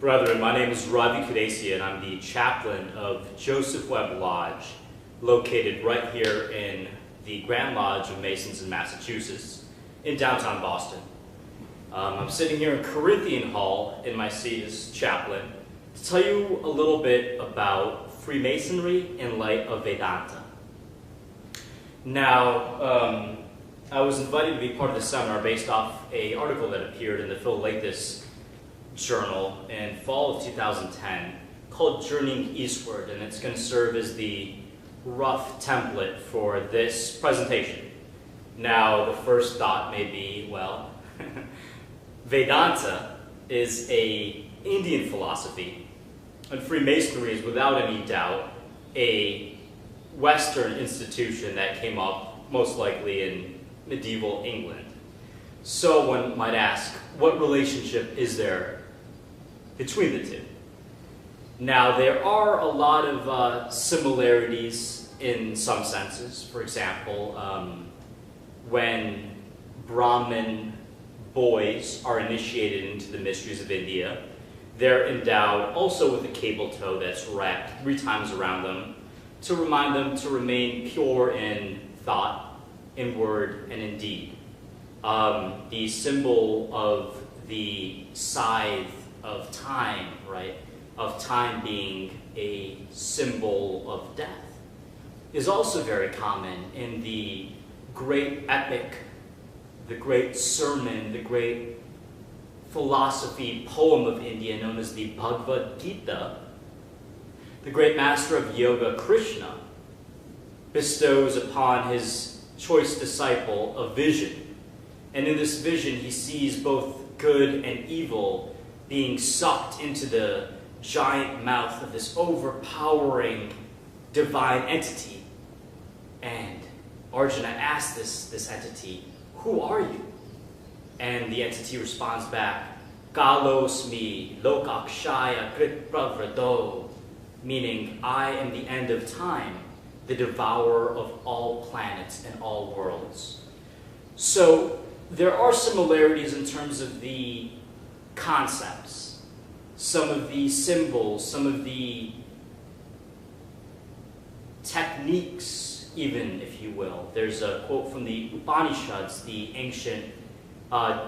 Brethren, my name is Ravi Kudesia, and I'm the chaplain of Joseph Webb Lodge, located right here in the Grand Lodge of Masons in Massachusetts, in downtown Boston. I'm sitting here in Corinthian Hall in my seat as chaplain to tell you a little bit about Freemasonry in light of Vedanta. Now, I was invited to be part of the seminar based off an article that appeared in the Philolathus Journal in fall of 2010 called Journeying Eastward, and it's going to serve as the rough template for this presentation. Now, the first thought may be, well, Vedanta is an Indian philosophy, and Freemasonry is without any doubt a Western institution that came up most likely in medieval England. So one might ask, what relationship is there between the two? Now, there are a lot of similarities in some senses. For example, when Brahmin boys are initiated into the mysteries of India, they're endowed also with a cable toe that's wrapped 3 times around them to remind them to remain pure in thought, in word, and in deed. The symbol of the scythe of time, right, of time being a symbol of death, is also very common in the great epic, the great sermon, the great philosophy poem of India known as the Bhagavad Gita. The great master of yoga, Krishna, bestows upon his choice disciple a vision. And in this vision, he sees both good and evil being sucked into the giant mouth of this overpowering divine entity. And Arjuna asks this entity, "Who are you?" And the entity responds back, "Kalosmi lokakshaya kritpravrado," meaning, "I am the end of time, the devourer of all planets and all worlds." So there are similarities in terms of the concepts, some of the symbols, some of the techniques, even, if you will. There's a quote from the Upanishads, the ancient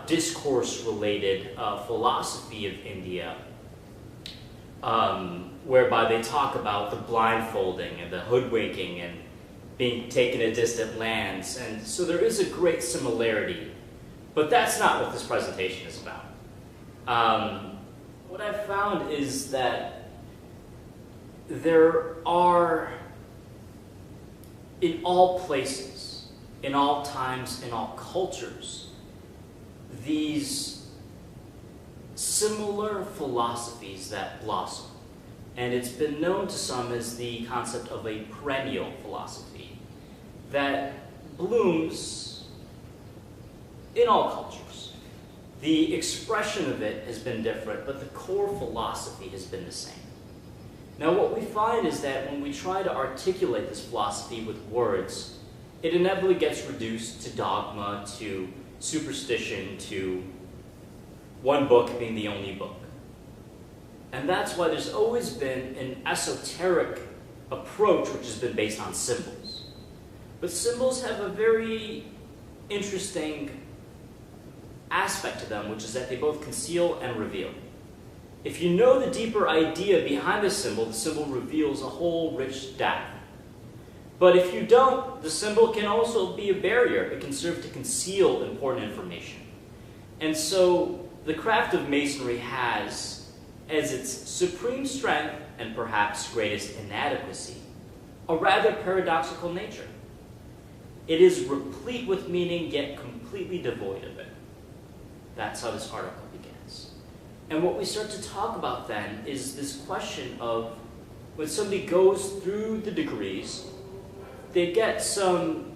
discourse-related philosophy of India, whereby they talk about the blindfolding and the hoodwinking and being taken to distant lands. And so there is a great similarity, but that's not what this presentation is about. What I've found is that there are, in all places, in all times, in all cultures, these similar philosophies that blossom. And it's been known to some as the concept of a perennial philosophy that blooms in all cultures. The expression of it has been different, but the core philosophy has been the same. Now, what we find is that when we try to articulate this philosophy with words, it inevitably gets reduced to dogma, to superstition, to one book being the only book. And that's why there's always been an esoteric approach which has been based on symbols. But symbols have a very interesting aspect to them, which is that they both conceal and reveal. If you know the deeper idea behind the symbol reveals a whole rich depth. But if you don't, the symbol can also be a barrier. It can serve to conceal important information. And so the craft of Masonry has, as its supreme strength and perhaps greatest inadequacy, a rather paradoxical nature. It is replete with meaning, yet completely devoid of it. That's how this article begins. And what we start to talk about then is this question of when somebody goes through the degrees, they get some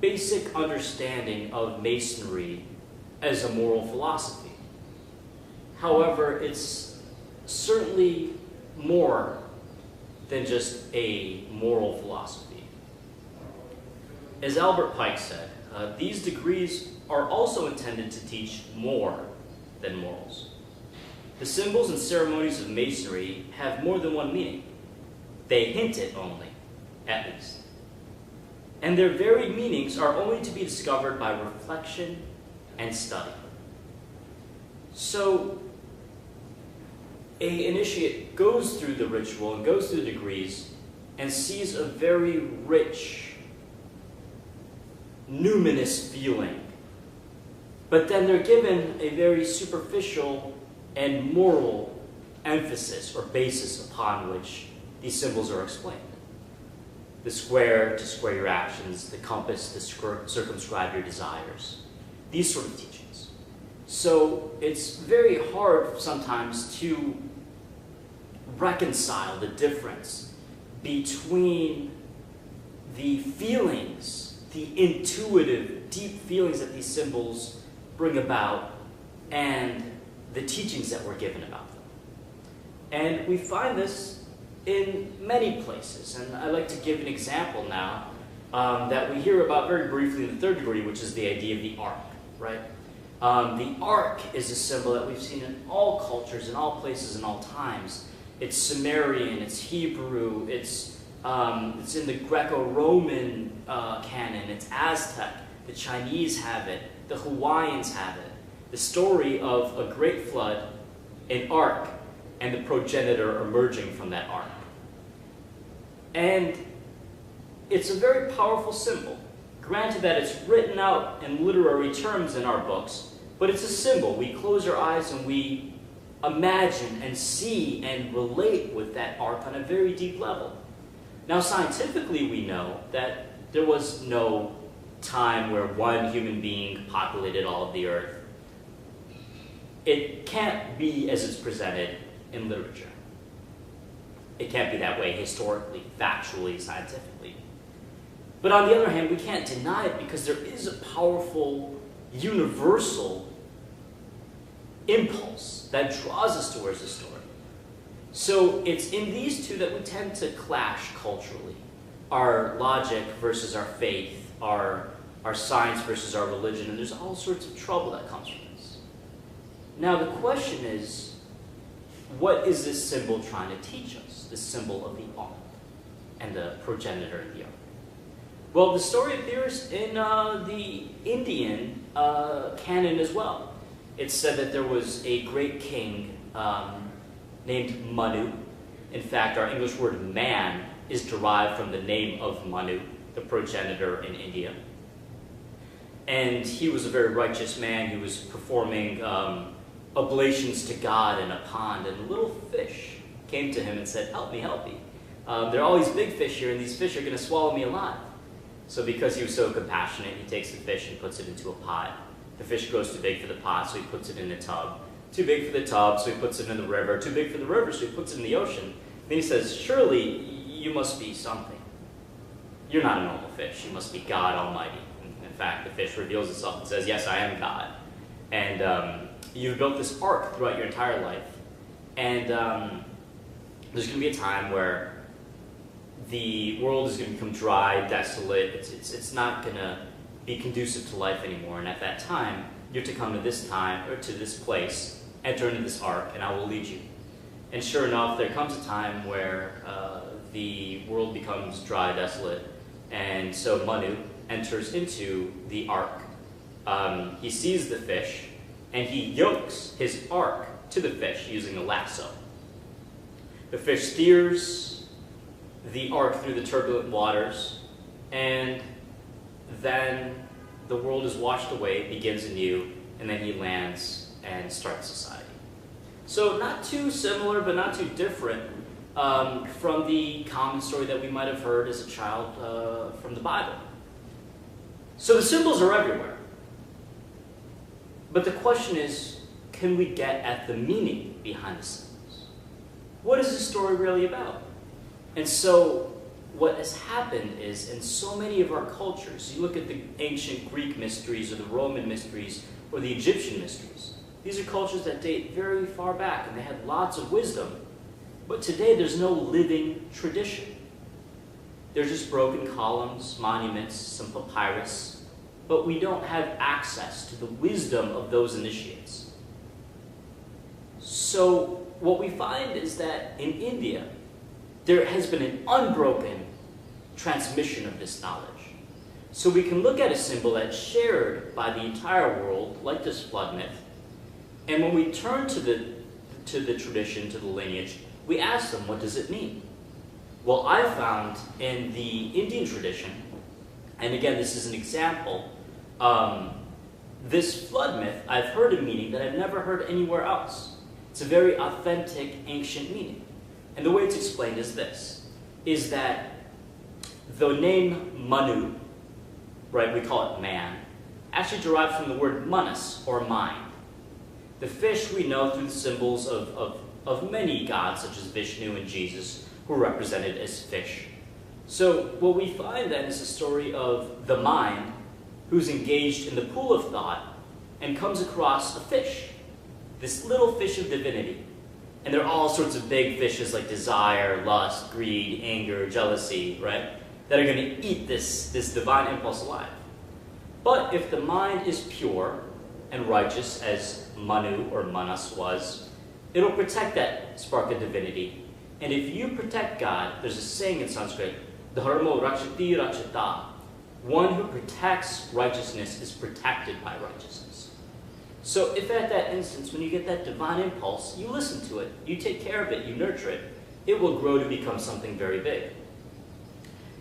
basic understanding of Masonry as a moral philosophy. However, it's certainly more than just a moral philosophy. As Albert Pike said, these degrees are also intended to teach more than morals. The symbols and ceremonies of Masonry have more than one meaning. They hint it only, at least. And their varied meanings are only to be discovered by reflection and study. So, an initiate goes through the ritual and goes through the degrees and sees a very rich, numinous feeling. But then they're given a very superficial and moral emphasis or basis upon which these symbols are explained. The square to square your actions, the compass to circumscribe your desires. These sort of teachings. So it's very hard sometimes to reconcile the difference between the feelings, the intuitive, deep feelings that these symbols bring about and the teachings that we're given about them. And we find this in many places, and I'd like to give an example now that we hear about very briefly in the third degree, which is the idea of the ark, right? The ark is a symbol that we've seen in all cultures, in all places, in all times. It's Sumerian, it's Hebrew, it's in the Greco-Roman canon, it's Aztec, the Chinese have it, the Hawaiians have it. The story of a great flood, an ark, and the progenitor emerging from that ark. And it's a very powerful symbol. Granted that it's written out in literary terms in our books, but it's a symbol. We close our eyes and we imagine and see and relate with that ark on a very deep level. Now, scientifically, we know that there was no time where one human being populated all of the earth. It can't be as it's presented in literature. It can't be that way historically, factually, scientifically. But on the other hand, we can't deny it because there is a powerful, universal impulse that draws us towards the story. So it's in these two that we tend to clash culturally. Our logic versus our faith, our science versus our religion, and there's all sorts of trouble that comes from this. Now the question is, what is this symbol trying to teach us? This symbol of the ark and the progenitor of the ark. Well, the story appears in the Indian canon as well. It's said that there was a great king named Manu. In fact, our English word man is derived from the name of Manu, the progenitor in India. And he was a very righteous man. He was performing oblations to God in a pond, and a little fish came to him and said, help me, help me. There are all these big fish here, and these fish are going to swallow me alive. So because he was so compassionate, he takes the fish and puts it into a pot. The fish grows too big for the pot, so he puts it in a tub. Too big for the tub, so he puts it in the river. Too big for the river, so he puts it in the ocean. Then he says, surely you must be something. You're not a normal fish. You must be God Almighty. In fact, the fish reveals itself and says, yes, I am God. And you've built this ark throughout your entire life. And there's going to be a time where the world is going to become dry, desolate. It's not going to be conducive to life anymore. And at that time, you're to come to this time, or to this place, enter into this ark, and I will lead you. And sure enough, there comes a time where the world becomes dry, desolate, and so Manu enters into the ark. He sees the fish, and he yokes his ark to the fish using a lasso. The fish steers the ark through the turbulent waters, and then the world is washed away, begins anew, and then he lands and starts society. So not too similar, but not too different from the common story that we might have heard as a child from the Bible. So the symbols are everywhere. But the question is, can we get at the meaning behind the symbols? What is this story really about? And so what has happened is, in so many of our cultures, you look at the ancient Greek mysteries or the Roman mysteries or the Egyptian mysteries. These are cultures that date very far back, and they had lots of wisdom. But today there's no living tradition. There's just broken columns, monuments, some papyrus, but we don't have access to the wisdom of those initiates. So what we find is that in India, there has been an unbroken transmission of this knowledge. So we can look at a symbol that's shared by the entire world, like this flood myth, and when we turn to the tradition, to the lineage, we ask them, what does it mean? Well, I found in the Indian tradition, and again, this is an example, this flood myth, I've heard a meaning that I've never heard anywhere else. It's a very authentic, ancient meaning. And the way it's explained is this, is that the name Manu, right, we call it man, actually derives from the word manas, or mind. The fish we know through the symbols of many gods, such as Vishnu and Jesus, who are represented as fish. So what we find then is a story of the mind who's engaged in the pool of thought and comes across a fish, this little fish of divinity. And there are all sorts of big fishes like desire, lust, greed, anger, jealousy, right, that are going to eat this divine impulse alive. But if the mind is pure and righteous, as Manu or Manas was, it'll protect that spark of divinity. And if you protect God, there's a saying in Sanskrit, dharmo rakshati rakshata. One who protects righteousness is protected by righteousness. So if at that instance, when you get that divine impulse, you listen to it, you take care of it, you nurture it, it will grow to become something very big.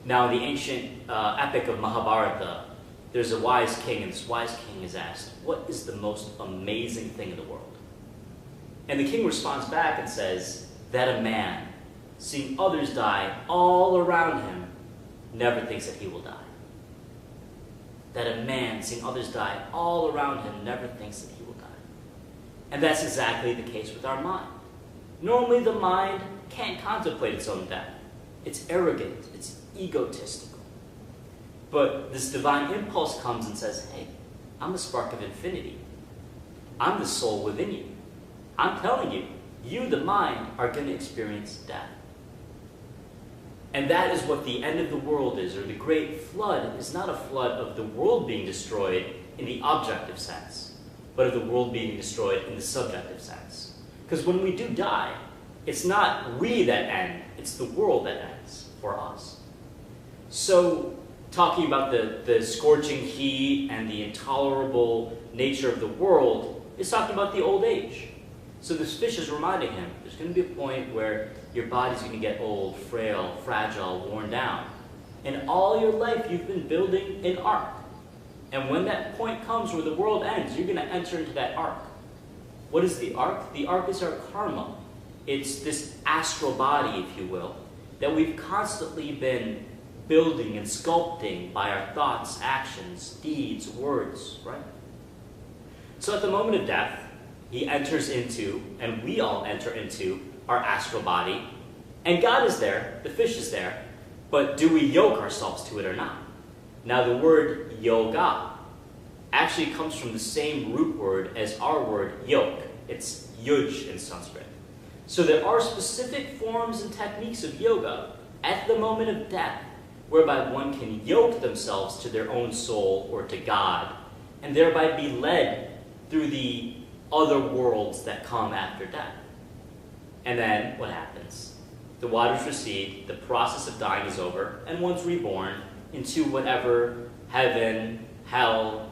Now, in the ancient epic of Mahabharata, there's a wise king, and this wise king is asked, what is the most amazing thing in the world? And the king responds back and says, that a man, seeing others die all around him, never thinks that he will die. That a man, seeing others die all around him, never thinks that he will die. And that's exactly the case with our mind. Normally the mind can't contemplate its own death. It's arrogant, it's egotistical. But this divine impulse comes and says, hey, I'm the spark of infinity. I'm the soul within you. I'm telling you, you, the mind, are going to experience death. And that is what the end of the world is, or the great flood is not a flood of the world being destroyed in the objective sense, but of the world being destroyed in the subjective sense. Because when we do die, it's not we that end, it's the world that ends for us. So, talking about the scorching heat and the intolerable nature of the world, is talking about the old age. So this fish is reminding him, there's going to be a point where your body's going to get old, frail, fragile, worn down. And all your life you've been building an ark. And when that point comes where the world ends, you're going to enter into that ark. What is the ark? The ark is our karma. It's this astral body, if you will, that we've constantly been building and sculpting by our thoughts, actions, deeds, words, right? So at the moment of death, he enters into, and we all enter into, our astral body, and God is there, the fish is there, but do we yoke ourselves to it or not? Now the word yoga actually comes from the same root word as our word yoke. It's yuj in Sanskrit. So there are specific forms and techniques of yoga at the moment of death, whereby one can yoke themselves to their own soul or to God, and thereby be led through the other worlds that come after death. And then, what happens? The waters recede, the process of dying is over, and one's reborn into whatever heaven, hell,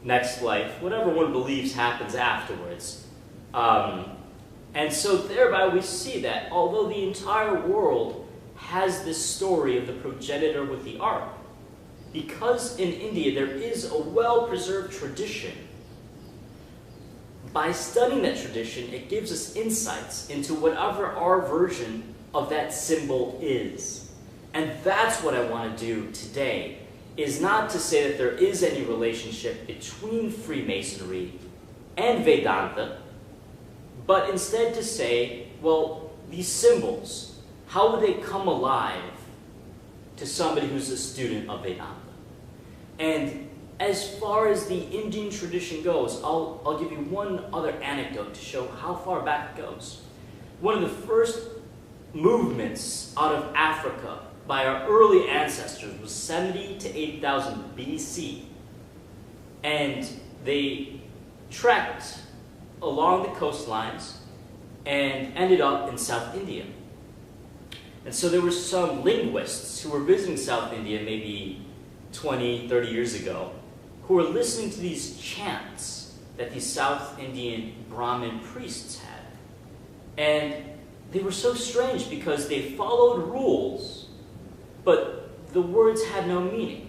next life, whatever one believes happens afterwards. And so thereby we see that although the entire world has this story of the progenitor with the ark, because in India there is a well-preserved tradition, by studying that tradition, it gives us insights into whatever our version of that symbol is. And that's what I want to do today, is not to say that there is any relationship between Freemasonry and Vedanta, but instead to say, well, these symbols, how would they come alive to somebody who's a student of Vedanta? And as far as the Indian tradition goes, I'll give you one other anecdote to show how far back it goes. One of the first movements out of Africa by our early ancestors was 70 to 80,000 BC. And they trekked along the coastlines and ended up in South India. And so there were some linguists who were visiting South India maybe 20, 30 years ago, who were listening to these chants that these South Indian Brahmin priests had. And they were so strange because they followed rules, but the words had no meaning.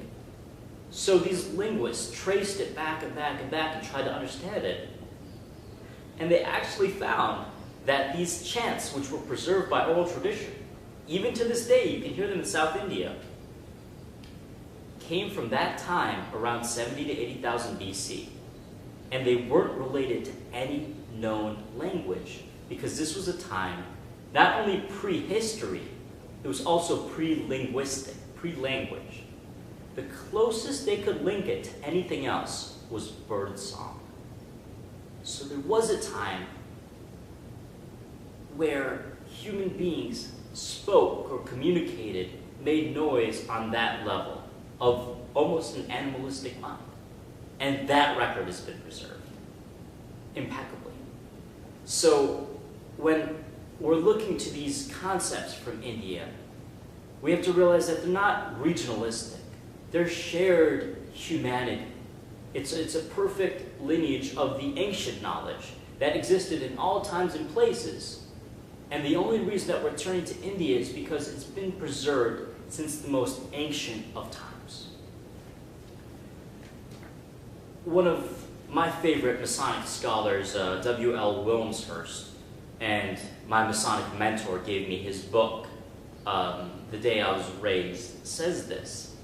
So these linguists traced it back and back and back and tried to understand it. And they actually found that these chants, which were preserved by oral tradition, even to this day, you can hear them in South India, came from that time around 70 to 80,000 BC. And they weren't related to any known language, because this was a time not only prehistory, it was also pre-linguistic, pre-language. The closest they could link it to anything else was bird song. So there was a time where human beings spoke or communicated, made noise on that level of almost an animalistic mind. And that record has been preserved impeccably. So when we're looking to these concepts from India, we have to realize that they're not regionalistic. They're shared humanity. It's a perfect lineage of the ancient knowledge that existed in all times and places. And the only reason that we're turning to India is because it's been preserved since the most ancient of times. One of my favorite Masonic scholars, W.L. Wilmshurst, and my Masonic mentor gave me his book, The Day I Was Raised, says this.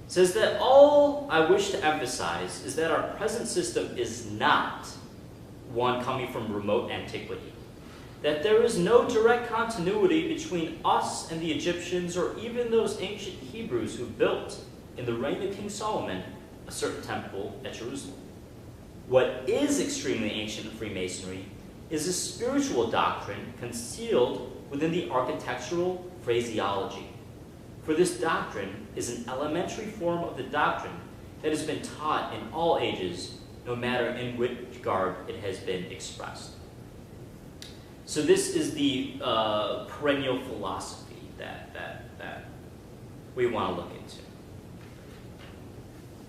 It says that all I wish to emphasize is that our present system is not one coming from remote antiquity, that there is no direct continuity between us and the Egyptians or even those ancient Hebrews who built, in the reign of King Solomon, a certain temple at Jerusalem. What is extremely ancient in Freemasonry is a spiritual doctrine concealed within the architectural phraseology. For this doctrine is an elementary form of the doctrine that has been taught in all ages, no matter in which garb it has been expressed. So this is the perennial philosophy that we want to look into.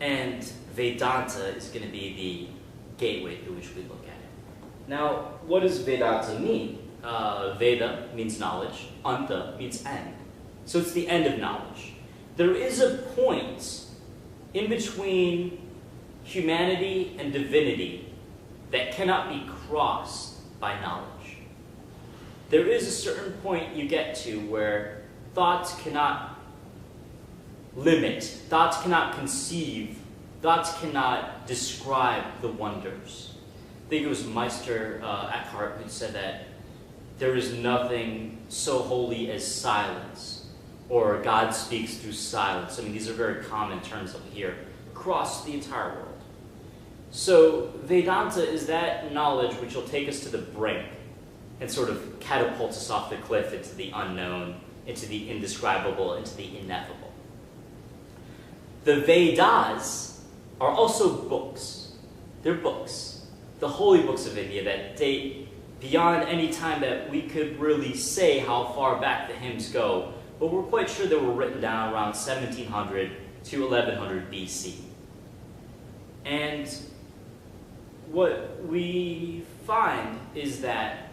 And Vedanta is going to be the gateway through which we look at it. Now, what does Vedanta mean? Veda means knowledge, Anta means end. So it's the end of knowledge. There is a point in between humanity and divinity that cannot be crossed by knowledge. There is a certain point you get to where thoughts cannot limit, thoughts cannot conceive, thoughts cannot describe the wonders. I think it was Meister Eckhart who said that there is nothing so holy as silence, or God speaks through silence. I mean, these are very common terms up here across the entire world. So Vedanta is that knowledge which will take us to the brink and sort of catapult us off the cliff into the unknown, into the indescribable, into the ineffable. The Vedas are also books. They're books. The holy books of India that date beyond any time that we could really say how far back the hymns go, but we're quite sure they were written down around 1700 to 1100 BC. And what we find is that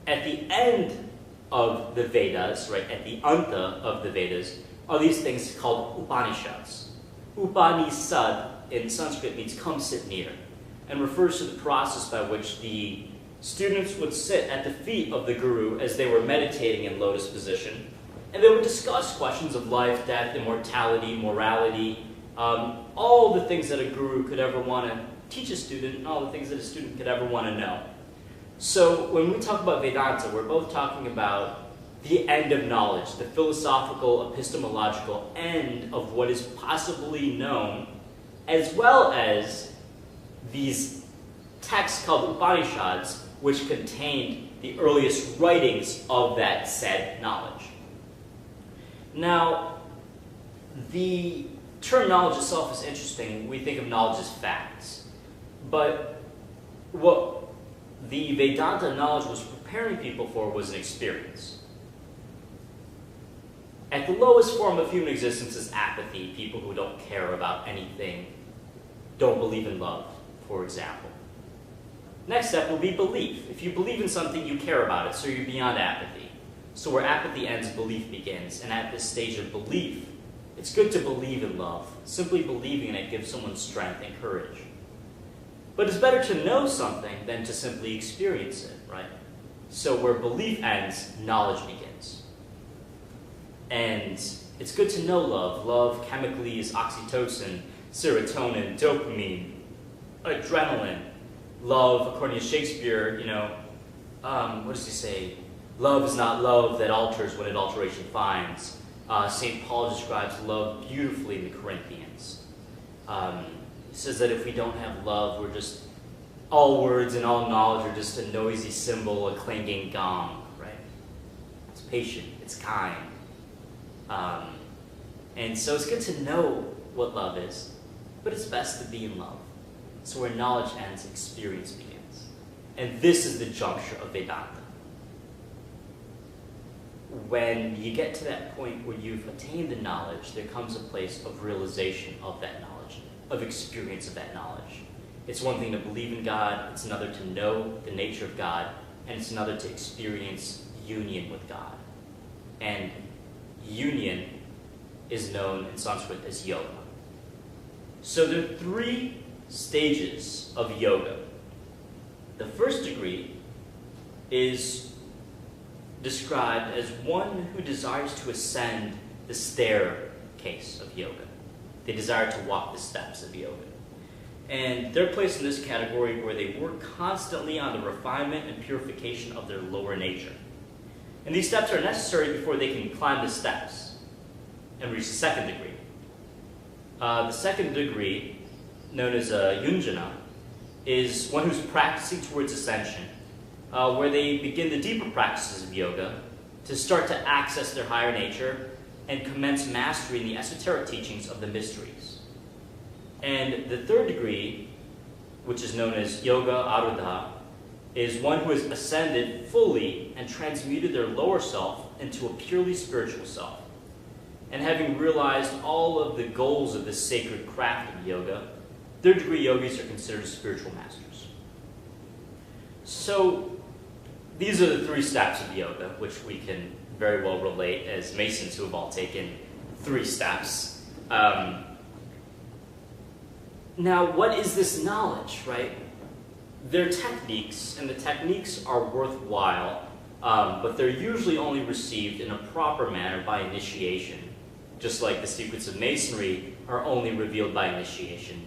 at the end of the Vedas, right, at the Anta of the Vedas, are these things called Upanishads. Upanishad in Sanskrit means come sit near, and refers to the process by which the students would sit at the feet of the guru as they were meditating in lotus position, and they would discuss questions of life, death, immortality, morality, all the things that a guru could ever want to teach a student, and all the things that a student could ever want to know. So when we talk about Vedanta, we're both talking about the end of knowledge, the philosophical, epistemological end of what is possibly known, as well as these texts called Upanishads, which contained the earliest writings of that said knowledge. Now, the term knowledge itself is interesting. We think of knowledge as facts. But what the Vedanta knowledge was preparing people for was an experience. At the lowest form of human existence is apathy, people who don't care about anything, don't believe in love, for example. Next step will be belief. If you believe in something, you care about it, so you're beyond apathy. So where apathy ends, belief begins. And at this stage of belief, it's good to believe in love. Simply believing in it gives someone strength and courage. But it's better to know something than to simply experience it, right? So where belief ends, knowledge begins. And it's good to know love. Love chemically is oxytocin, serotonin, dopamine, adrenaline. Love, according to Shakespeare, what does he say? Love is not love that alters when it alteration finds. St. Paul describes love beautifully in the Corinthians. He says that if we don't have love, we're just, all words and all knowledge are just a noisy cymbal, a clanging gong, right? It's patient, it's kind. And so it's good to know what love is, but it's best to be in love. So where knowledge ends, experience begins. And this is the juncture of Vedanta. When you get to that point where you've attained the knowledge, there comes a place of realization of that knowledge, of experience of that knowledge. It's one thing to believe in God, it's another to know the nature of God, and it's another to experience union with God. And union is known in Sanskrit as yoga. So there are 3 stages of yoga. The first degree is described as one who desires to ascend the staircase of yoga. They desire to walk the steps of yoga. And they're placed in this category where they work constantly on the refinement and purification of their lower nature. And these steps are necessary before they can climb the steps and reach the second degree. The second degree, known as Yunjana, is one who's practicing towards ascension, where they begin the deeper practices of yoga to start to access their higher nature and commence mastery in the esoteric teachings of the mysteries. And the third degree, which is known as Yoga Arudha, is one who has ascended fully and transmuted their lower self into a purely spiritual self. And having realized all of the goals of this sacred craft of yoga, third degree yogis are considered spiritual masters. So these are the 3 steps of yoga, which we can very well relate as Masons who have all taken 3 steps. Now, what is this knowledge, right? They're techniques, and the techniques are worthwhile, but they're usually only received in a proper manner by initiation, just like the secrets of Masonry are only revealed by initiation,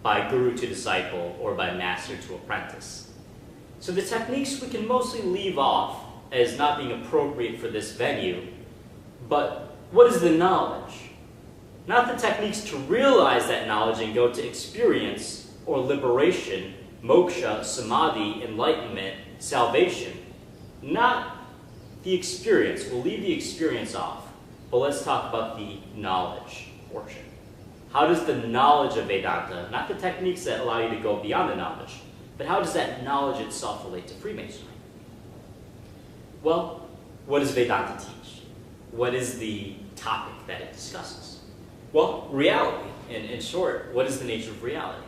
by guru to disciple, or by master to apprentice. So the techniques we can mostly leave off as not being appropriate for this venue, but what is the knowledge? Not the techniques to realize that knowledge and go to experience or liberation, moksha, samadhi, enlightenment, salvation. Not the experience. We'll leave the experience off, but let's talk about the knowledge portion. How does the knowledge of Vedanta, not the techniques that allow you to go beyond the knowledge, but how does that knowledge itself relate to Freemasonry? Well, what does Vedanta teach? What is the topic that it discusses? Well, reality. In short, what is the nature of reality?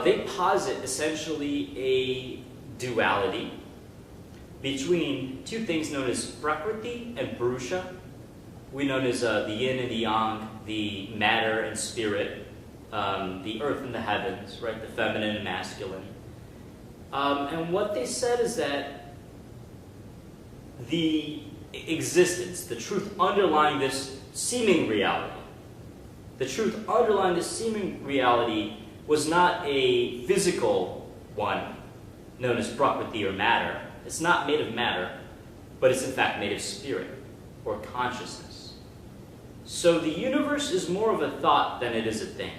They posit essentially a duality between 2 things known as Prakriti and Purusha. We know as the yin and the yang, the matter and spirit, the earth and the heavens, right? The feminine and masculine. And what they said is that the existence, the truth underlying this seeming reality, was not a physical one, known as Prakriti or matter. It's not made of matter, but it's in fact made of spirit or consciousness. So the universe is more of a thought than it is a thing.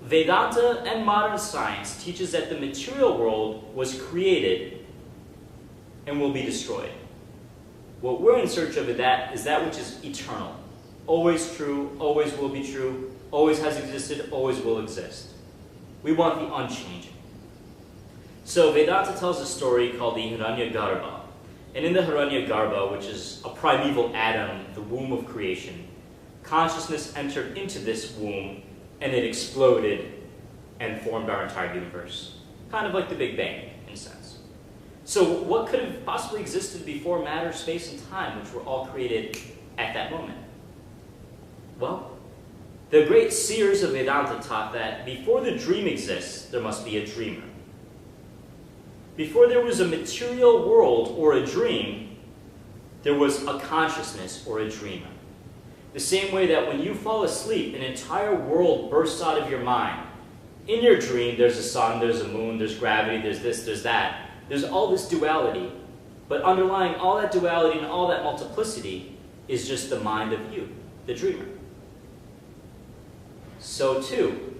Vedanta and modern science teaches that the material world was created and will be destroyed. What we're in search of is that which is eternal, always true, always will be true, always has existed, always will exist. We want the unchanging. So Vedanta tells a story called the Hiranyagarbha. And in the Hiranyagarbha, which is a primeval atom, the womb of creation, consciousness entered into this womb and it exploded and formed our entire universe. Kind of like the Big Bang, in a sense. So what could have possibly existed before matter, space, and time, which were all created at that moment? Well, the great seers of Vedanta taught that before the dream exists, there must be a dreamer. Before there was a material world or a dream, there was a consciousness or a dreamer. The same way that when you fall asleep, an entire world bursts out of your mind. In your dream, there's a sun, there's a moon, there's gravity, there's this, there's that. There's all this duality. But underlying all that duality and all that multiplicity is just the mind of you, the dreamer. So too,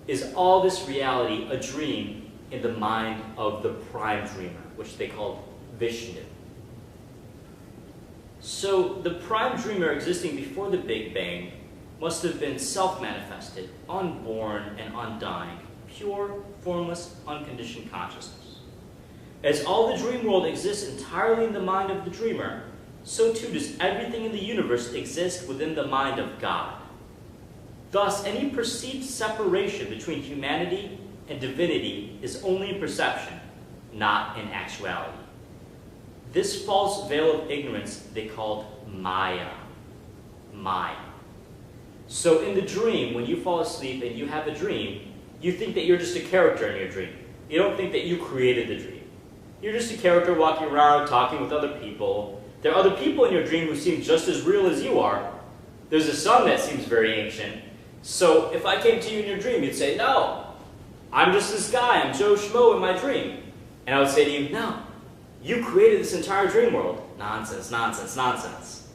is all this reality a dream in the mind of the prime dreamer, which they called Vishnu. So the prime dreamer existing before the Big Bang must have been self-manifested, unborn and undying, pure, formless, unconditioned consciousness. As all the dream world exists entirely in the mind of the dreamer, so too does everything in the universe exist within the mind of God. Thus, any perceived separation between humanity and divinity is only in perception, not in actuality. This false veil of ignorance they called Maya. Maya. So in the dream, when you fall asleep and you have a dream, you think that you're just a character in your dream. You don't think that you created the dream. You're just a character walking around, talking with other people. There are other people in your dream who seem just as real as you are. There's a sun that seems very ancient. So if I came to you in your dream, you'd say, no, I'm just this guy, I'm Joe Schmo in my dream. And I would say to you, no, you created this entire dream world. Nonsense, nonsense, nonsense.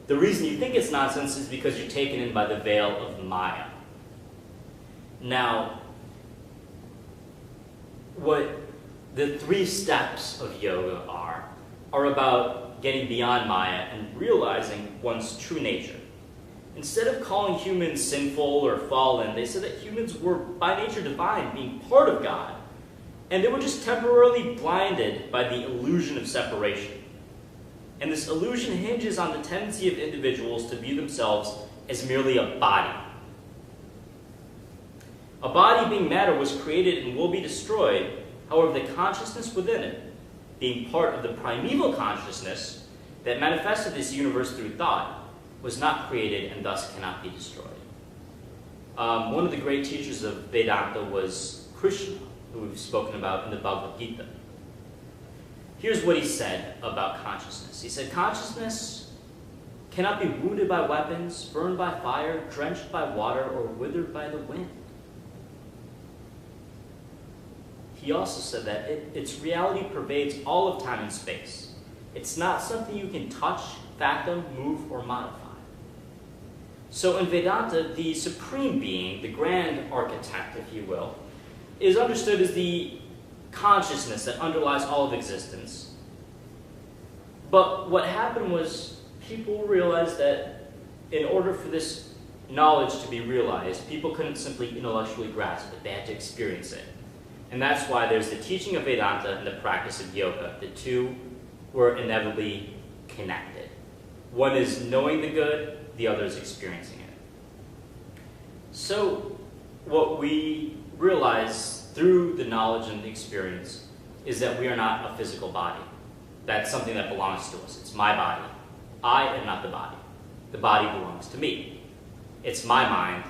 The reason you think it's nonsense is because you're taken in by the veil of Maya. Now, what the 3 steps of yoga are about getting beyond Maya and realizing one's true nature. Instead of calling humans sinful or fallen, they said that humans were by nature divine, being part of God. And they were just temporarily blinded by the illusion of separation. And this illusion hinges on the tendency of individuals to view themselves as merely a body. A body being matter was created and will be destroyed. However, the consciousness within it, being part of the primeval consciousness that manifested this universe through thought, was not created and thus cannot be destroyed. One of the great teachers of Vedanta was Krishna, who we've spoken about in the Bhagavad Gita. Here's what he said about consciousness. He said, consciousness cannot be wounded by weapons, burned by fire, drenched by water, or withered by the wind. He also said that its reality pervades all of time and space. It's not something you can touch, fathom, move, or modify. So in Vedanta, the supreme being, the grand architect, if you will, is understood as the consciousness that underlies all of existence. But what happened was people realized that in order for this knowledge to be realized, people couldn't simply intellectually grasp it. They had to experience it. And that's why there's the teaching of Vedanta and the practice of yoga. The two were inevitably connected. One is knowing the good, the other is experiencing it. So what we realize through the knowledge and the experience is that we are not a physical body. That's something that belongs to us. It's my body. I am not the body. The body belongs to me. It's my mind.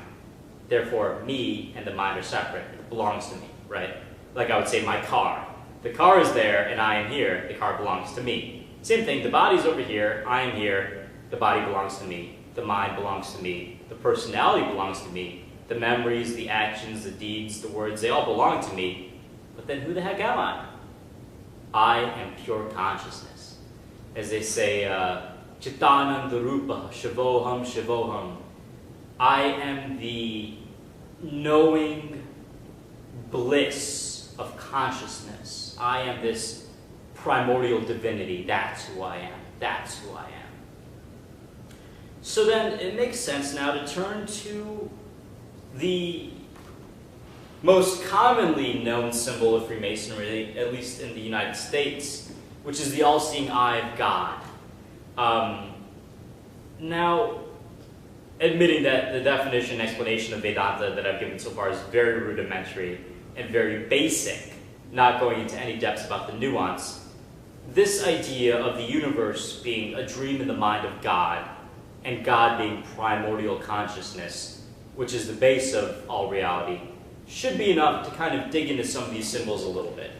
Therefore, me and the mind are separate. It belongs to me, right? Like I would say my car. The car is there and I am here. The car belongs to me. Same thing, the body's over here. I am here. The body belongs to me. The mind belongs to me. The personality belongs to me. The memories, the actions, the deeds, the words, they all belong to me. But then who the heck am I? I am pure consciousness. As they say, Chittananda Rupa, Shivoham, Shivoham. I am the knowing bliss of consciousness. I am this primordial divinity. That's who I am. That's who I am. So then it makes sense now to turn to the most commonly known symbol of Freemasonry, at least in the United States, which is the all-seeing eye of God. Now, admitting that the definition and explanation of Vedanta that I've given so far is very rudimentary and very basic, not going into any depths about the nuance, this idea of the universe being a dream in the mind of God, and God being primordial consciousness, which is the base of all reality, should be enough to kind of dig into some of these symbols a little bit.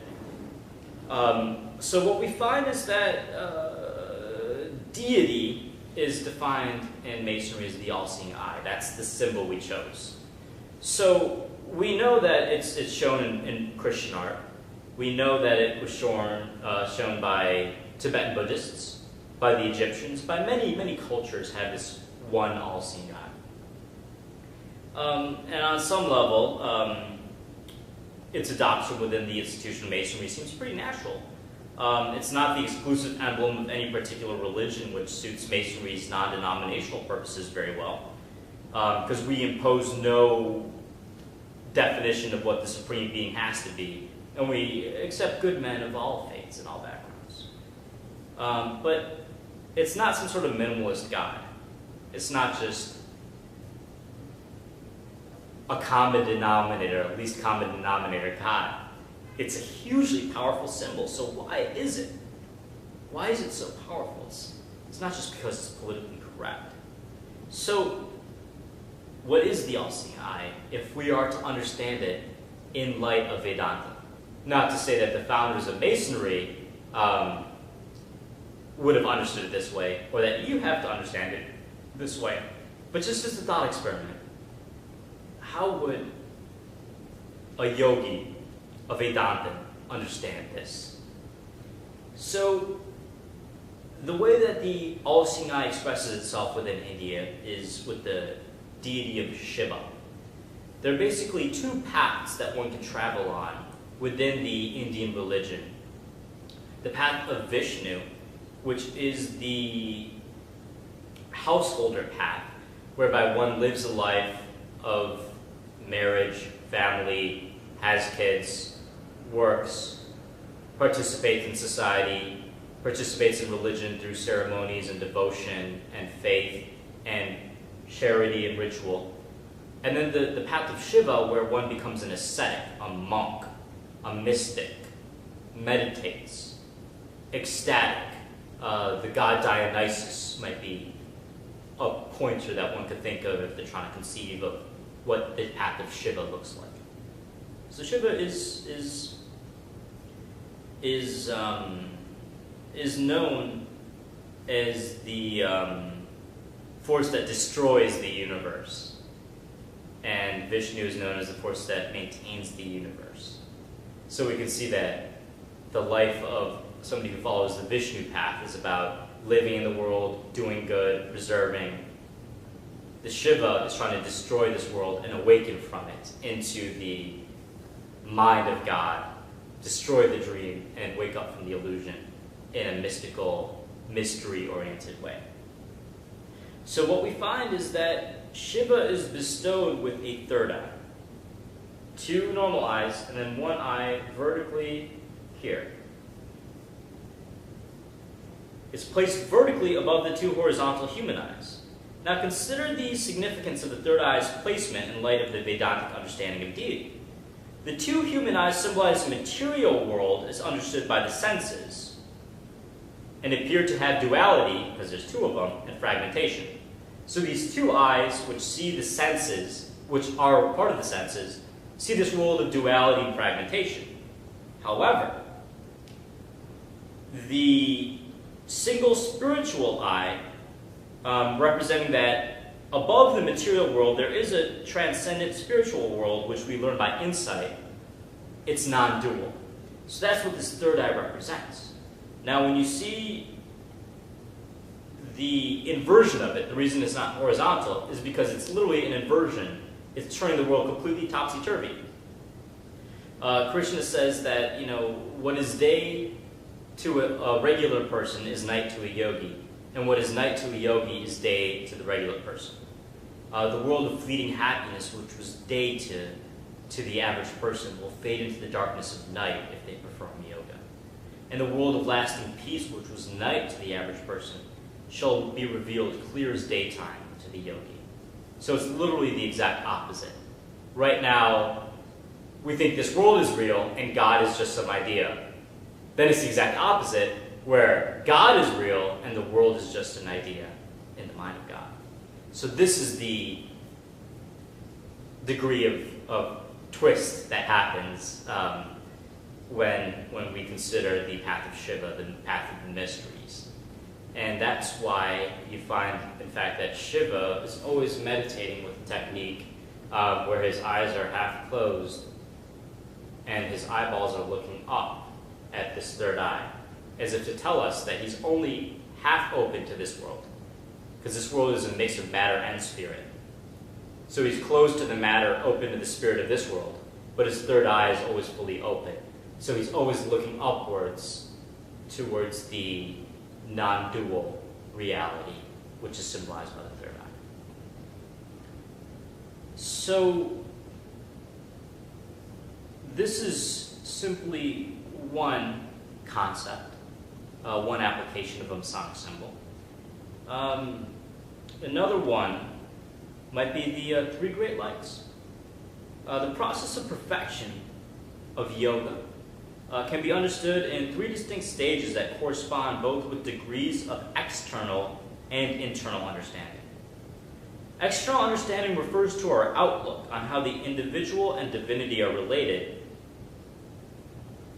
So what we find is that deity is defined in Masonry as the all-seeing eye. That's the symbol we chose. So we know that it's shown in Christian art. We know that it was shown by Tibetan Buddhists, by the Egyptians, by many cultures have this one all-seeing eye. And on some level, its adoption within the institution of Masonry seems pretty natural. It's not the exclusive emblem of any particular religion, which suits Masonry's non-denominational purposes very well, because we impose no definition of what the supreme being has to be, and we accept good men of all faiths and all backgrounds. But it's not some sort of minimalist God. It's not just a common denominator, at least common denominator God. It's a hugely powerful symbol. So why is it? Why is it so powerful? It's not just because it's politically correct. So what is the all-seeing eye if we are to understand it in light of Vedanta? Not to say that the founders of Masonry would have understood it this way, or that you have to understand it this way, but just as a thought experiment. How would a yogi, a Vedantin, understand this? So, the way that the all-seeing eye expresses itself within India is with the deity of Shiva. There are basically two paths that one can travel on within the Indian religion. The path of Vishnu, which is the householder path, whereby one lives a life of marriage, family, has kids, works, participates in society, participates in religion through ceremonies and devotion and faith and charity and ritual. And then the path of Shiva, where one becomes an ascetic, a monk, a mystic, meditates, ecstatic. The god Dionysus might be a pointer that one could think of if they're trying to conceive of what the path of Shiva looks like. So Shiva is known as the force that destroys the universe, and Vishnu is known as the force that maintains the universe. So we can see that the life of somebody who follows the Vishnu path is about living in the world, doing good, preserving. The Shiva is trying to destroy this world and awaken from it into the mind of God, destroy the dream, and wake up from the illusion in a mystical, mystery-oriented way. So what we find is that Shiva is bestowed with a third eye. Two normal eyes, and then one eye vertically here. It's placed vertically above the two horizontal human eyes. Now consider the significance of the third eye's placement in light of the Vedantic understanding of deity. The two human eyes symbolize the material world as understood by the senses, and appear to have duality, because there's two of them, and fragmentation. So these two eyes, which see the senses, which are part of the senses, see this world of duality and fragmentation. However, the single spiritual eye, representing that above the material world there is a transcendent spiritual world which we learn by insight. It's non-dual. So that's what this third eye represents. Now when you see the inversion of it, the reason it's not horizontal is because it's literally an inversion. It's turning the world completely topsy-turvy. Krishna says that, what is day to a regular person is night to a yogi, and what is night to a yogi is day to the regular person. The world of fleeting happiness, which was day to to the average person will fade into the darkness of night if they perform yoga. And the world of lasting peace, which was night to the average person, shall be revealed clear as daytime to the yogi. So it's literally the exact opposite. Right now, we think this world is real and God is just some idea. Then it's the exact opposite, where God is real and the world is just an idea in the mind of God. So this is the degree of twist that happens when we consider the path of Shiva, the path of the mysteries. And that's why you find, in fact, that Shiva is always meditating with a technique where his eyes are half closed and his eyeballs are looking up at this third eye, as if to tell us that he's only half open to this world, because this world is a mix of matter and spirit. So he's closed to the matter, open to the spirit of this world, but his third eye is always fully open. So he's always looking upwards towards the non-dual reality, which is symbolized by the third eye. So this is simply one concept, one application of a Masonic symbol. Another one might be the three great lights. The process of perfection of yoga can be understood in three distinct stages that correspond both with degrees of external and internal understanding. External understanding refers to our outlook on how the individual and divinity are related,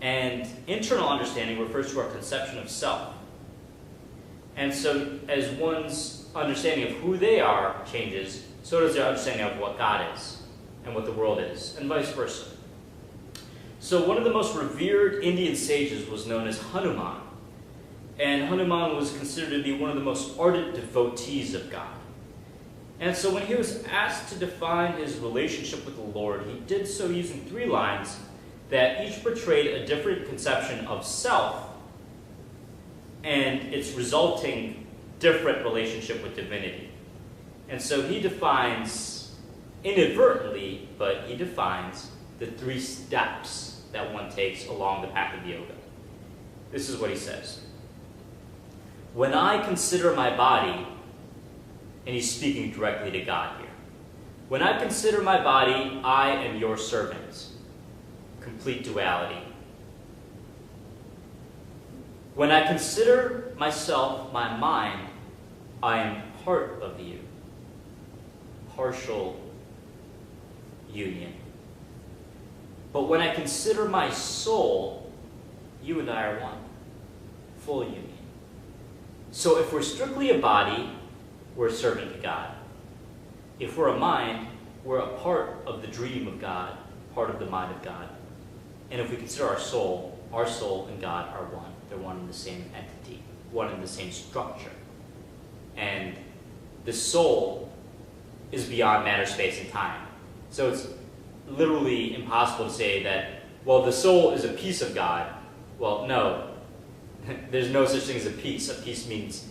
and internal understanding refers to our conception of self. And so as one's understanding of who they are changes, so does their understanding of what God is and what the world is, and vice versa. So one of the most revered Indian sages was known as Hanuman. And Hanuman was considered to be one of the most ardent devotees of God. And so when he was asked to define his relationship with the Lord, he did so using three lines that each portrayed a different conception of self and its resulting different relationship with divinity. And so he defines, inadvertently, but he defines the three steps that one takes along the path of yoga. This is what he says. When I consider my body, and he's speaking directly to God here. When I consider my body, I am your servant. Complete duality. When I consider myself, my mind, I am part of you. Partial union. But when I consider my soul, you and I are one. Full union. So if we're strictly a body, we're a servant to God. If we're a mind, we're a part of the dream of God, part of the mind of God. And if we consider our soul and God are one. They're one and the same entity, one and the same structure. And the soul is beyond matter, space, and time. So it's literally impossible to say that, well, the soul is a piece of God. Well, no. There's no such thing as a piece. A piece means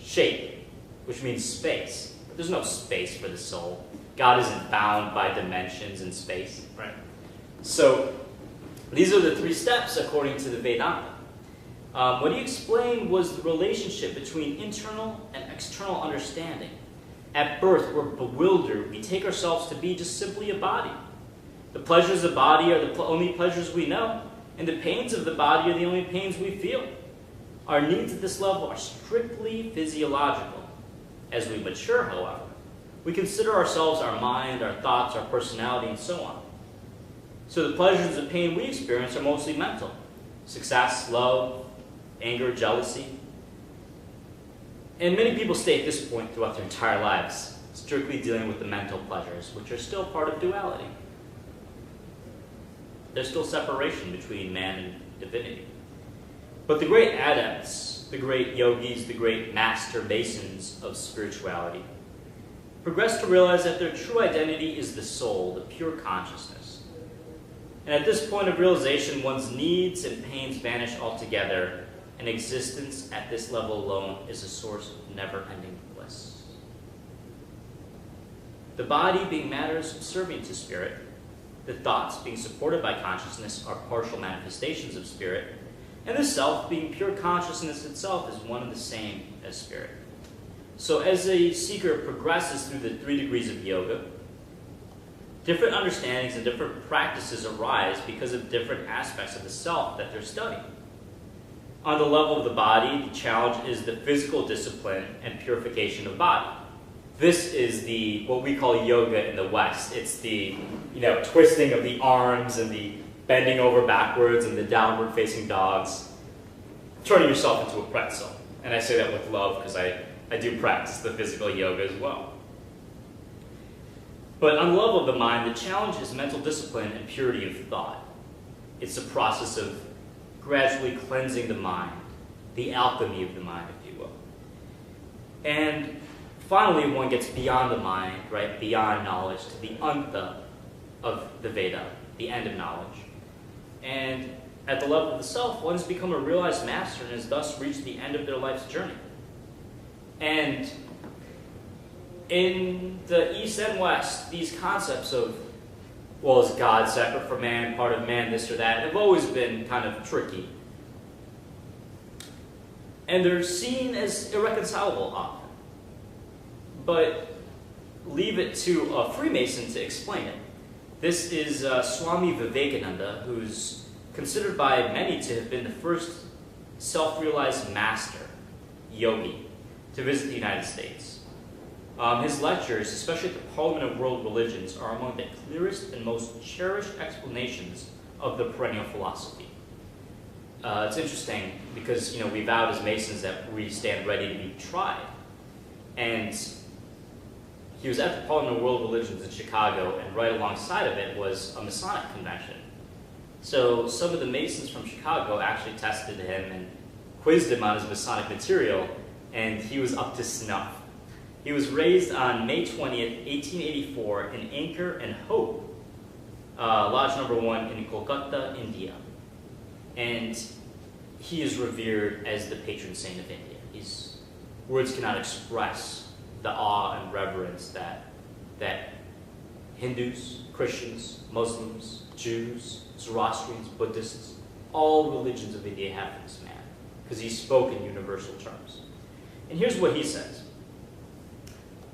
shape, which means space. But there's no space for the soul. God isn't bound by dimensions and space. Right. So these are the three steps according to the Vedanta. What he explained was the relationship between internal and external understanding. At birth, we're bewildered. We take ourselves to be just simply a body. The pleasures of the body are the only pleasures we know, and the pains of the body are the only pains we feel. Our needs at this level are strictly physiological. As we mature, however, we consider ourselves our mind, our thoughts, our personality, and so on. So the pleasures and pain we experience are mostly mental. Success, love, anger, jealousy. And many people stay at this point throughout their entire lives, strictly dealing with the mental pleasures, which are still part of duality. There's still separation between man and divinity. But the great adepts, the great yogis, the great master masons of spirituality, progress to realize that their true identity is the soul, the pure consciousness. And at this point of realization, one's needs and pains vanish altogether, and existence at this level alone is a source of never-ending bliss. The body being matter is subservient to spirit. the thoughts being supported by consciousness are partial manifestations of spirit, and the self, being pure consciousness itself, is one and the same as spirit. So as a seeker progresses through the 3 degrees of yoga, different understandings and different practices arise because of different aspects of the self that they're studying. On the level of the body, the challenge is the physical discipline and purification of body. This is what we call yoga in the West. It's the twisting of the arms and the bending over backwards and the downward facing dogs, turning yourself into a pretzel. And I say that with love because I do practice the physical yoga as well. But on the level of the mind, the challenge is mental discipline and purity of thought. It's a process of gradually cleansing the mind, the alchemy of the mind, if you will. And finally, one gets beyond the mind, right, beyond knowledge, to the anta of the Veda, the end of knowledge. And at the level of the self, one has become a realized master and has thus reached the end of their life's journey. And in the East and West, these concepts of, well, is God separate from man, part of man, this or that, have always been kind of tricky. And they're seen as irreconcilable often. But leave it to a Freemason to explain it. This is Swami Vivekananda, who's considered by many to have been the first self-realized master, yogi, to visit the United States. His lectures, especially at the Parliament of World Religions, are among the clearest and most cherished explanations of the perennial philosophy. It's interesting because we vowed as Masons that we stand ready to be tried. And he was at the Parliament of World Religions in Chicago, and right alongside of it was a Masonic convention. So some of the Masons from Chicago actually tested him and quizzed him on his Masonic material, and he was up to snuff. He was raised on May 20th, 1884 in Anchor and Hope, Lodge number 1 in Kolkata, India. And he is revered as the patron saint of India. Words cannot express the awe and reverence that Hindus, Christians, Muslims, Jews, Zoroastrians, Buddhists, all religions of India have for this man, because he spoke in universal terms. And here's what he says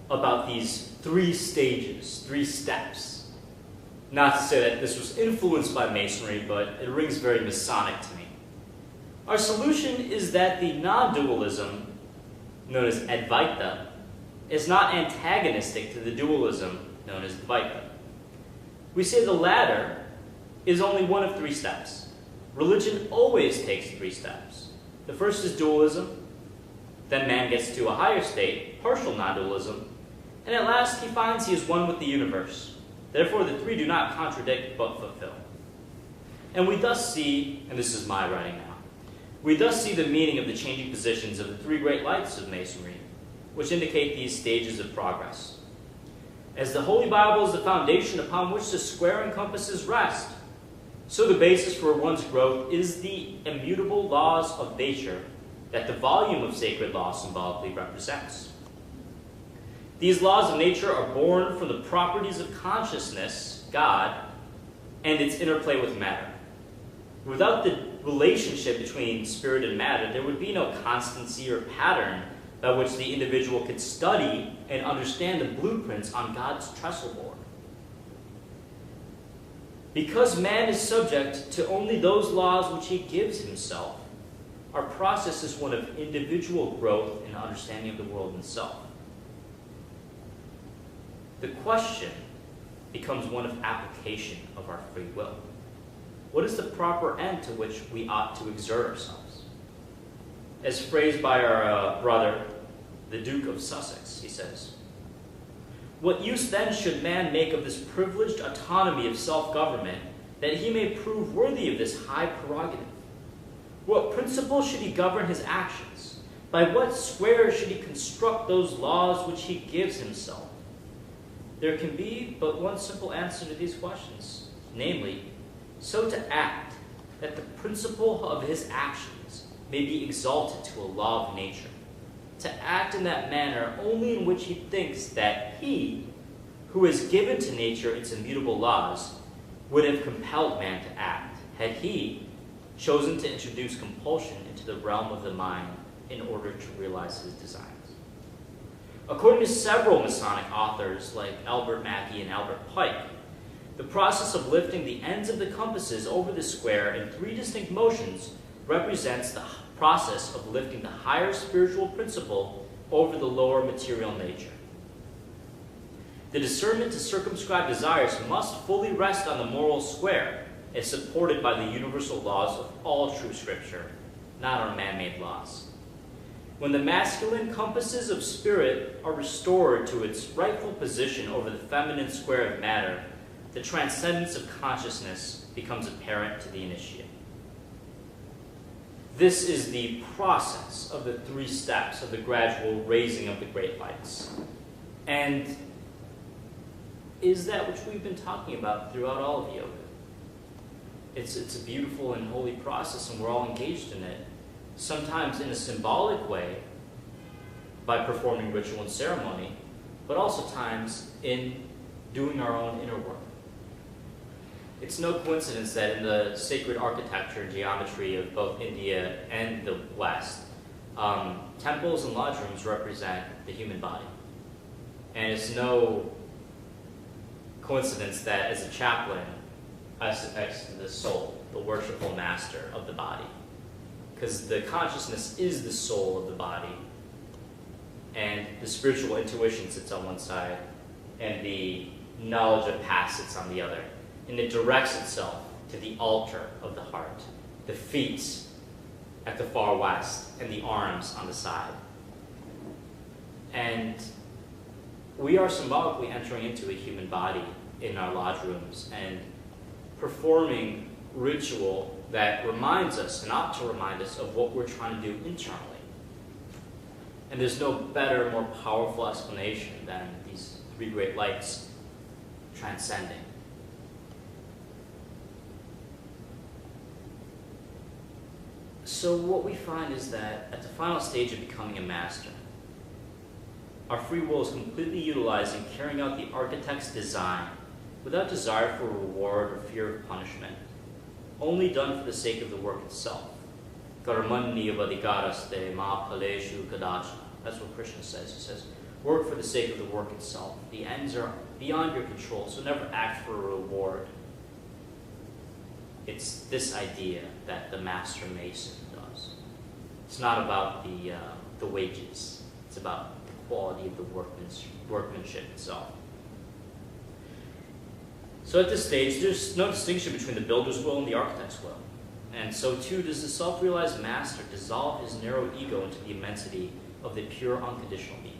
about these 3 stages, 3 steps. Not to say that this was influenced by Masonry, but it rings very Masonic to me. Our solution is that the non-dualism, known as Advaita, is not antagonistic to the dualism known as Dvaita. We say the latter is only one of 3 steps. Religion always takes 3 steps. The first is dualism, then man gets to a higher state, partial non-dualism, and at last he finds he is one with the universe. Therefore the 3 do not contradict but fulfill. And we thus see, and this is my writing now, we thus see the meaning of the changing positions of the 3 great lights of Masonry, which indicate these stages of progress. As the Holy Bible is the foundation upon which the square and compasses rest, so the basis for one's growth is the immutable laws of nature that the volume of sacred law symbolically represents. These laws of nature are born from the properties of consciousness, God, and its interplay with matter. Without the relationship between spirit and matter, there would be no constancy or pattern by which the individual could study and understand the blueprints on God's trestle board. Because man is subject to only those laws which he gives himself, our process is one of individual growth and understanding of the world and self. The question becomes one of application of our free will. What is the proper end to which we ought to exert ourselves? As phrased by our brother, the Duke of Sussex, he says, "What use then should man make of this privileged autonomy of self-government, that he may prove worthy of this high prerogative? What principle should he govern his actions? By what square should he construct those laws which he gives himself?" There can be but one simple answer to these questions, namely, so to act that the principle of his actions may be exalted to a law of nature, to act in that manner only in which he thinks that he, who has given to nature its immutable laws, would have compelled man to act had he chosen to introduce compulsion into the realm of the mind in order to realize his designs. According to several Masonic authors like Albert Mackey and Albert Pike, the process of lifting the ends of the compasses over the square in 3 distinct motions represents the process of lifting the higher spiritual principle over the lower material nature. The discernment to circumscribe desires must fully rest on the moral square, as supported by the universal laws of all true scripture, not on man-made laws. When the masculine compasses of spirit are restored to its rightful position over the feminine square of matter, the transcendence of consciousness becomes apparent to the initiate. This is the process of the 3 steps of the gradual raising of the great lights. And is that which we've been talking about throughout all of yoga. It's a beautiful and holy process, and we're all engaged in it, sometimes in a symbolic way by performing ritual and ceremony, but also times in doing our own inner work. It's no coincidence that in the sacred architecture and geometry of both India and the West, temples and lodge rooms represent the human body. And it's no coincidence that as a chaplain, I sit next to the soul, the worshipful master of the body. Because the consciousness is the soul of the body, and the spiritual intuition sits on one side, and the knowledge of past sits on the other. And it directs itself to the altar of the heart, the feet at the far west, and the arms on the side. And we are symbolically entering into a human body in our lodge rooms and performing ritual that reminds us, and ought to remind us, of what we're trying to do internally. And there's no better, more powerful explanation than these 3 great lights transcending. So what we find is that at the final stage of becoming a master, our free will is completely utilized in carrying out the architect's design without desire for reward or fear of punishment, only done for the sake of the work itself. Karmanni avadhikaraste ma phaleshu kadachana. That's what Krishna says. He says, work for the sake of the work itself. The ends are beyond your control, so never act for a reward. It's this idea that the master mason does. It's not about the wages. It's about the quality of the workmanship itself. So at this stage, there's no distinction between the builder's will and the architect's will. And so too does the self-realized master dissolve his narrow ego into the immensity of the pure unconditional being.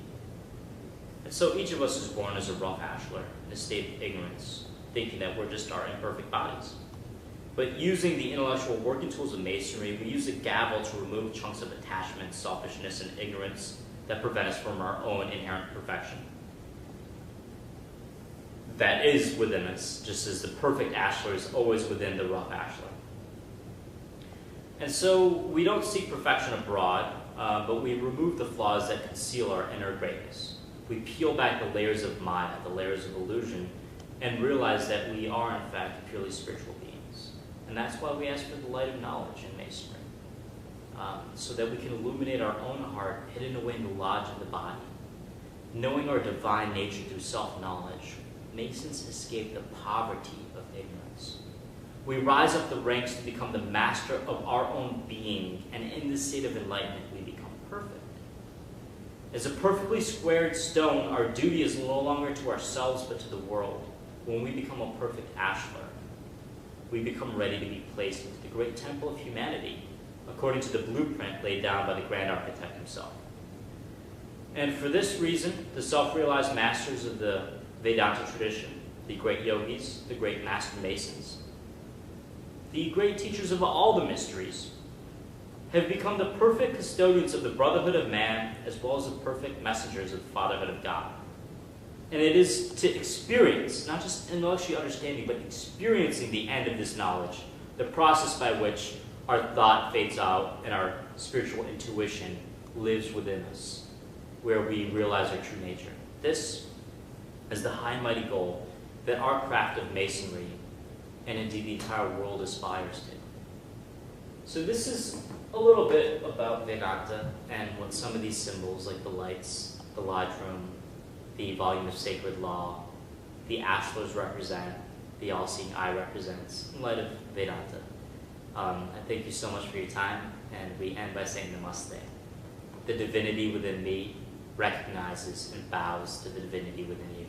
And so each of us is born as a rough ashlar in a state of ignorance, thinking that we're just our imperfect bodies. But using the intellectual working tools of masonry, we use a gavel to remove chunks of attachment, selfishness, and ignorance that prevent us from our own inherent perfection. That is within us, just as the perfect ashlar is always within the rough ashlar. And so we don't seek perfection abroad, but we remove the flaws that conceal our inner greatness. We peel back the layers of Maya, the layers of illusion, and realize that we are, in fact, purely spiritual beings. And that's why we ask for the light of knowledge in masonry, so that we can illuminate our own heart hidden away in the lodge of the body. Knowing our divine nature through self-knowledge, Masons escape the poverty of ignorance. We rise up the ranks to become the master of our own being, and in this state of enlightenment, we become perfect. As a perfectly squared stone, our duty is no longer to ourselves, but to the world. When we become a perfect ashlar, we become ready to be placed into the great temple of humanity, according to the blueprint laid down by the grand architect himself. And for this reason, the self-realized masters of the Vedanta tradition, the great yogis, the great master masons, the great teachers of all the mysteries, have become the perfect custodians of the brotherhood of man, as well as the perfect messengers of the fatherhood of God. And it is to experience, not just intellectually understanding, but experiencing the end of this knowledge, the process by which our thought fades out and our spiritual intuition lives within us, where we realize our true nature. This is the high and mighty goal that our craft of masonry and indeed the entire world aspires to. So this is a little bit about Vedanta and what some of these symbols, like the lights, the lodge-room, the volume of sacred law, the ashlars represent, the all-seeing eye represents, in light of Vedanta. I thank you so much for your time, and we end by saying Namaste. The divinity within me recognizes and bows to the divinity within you.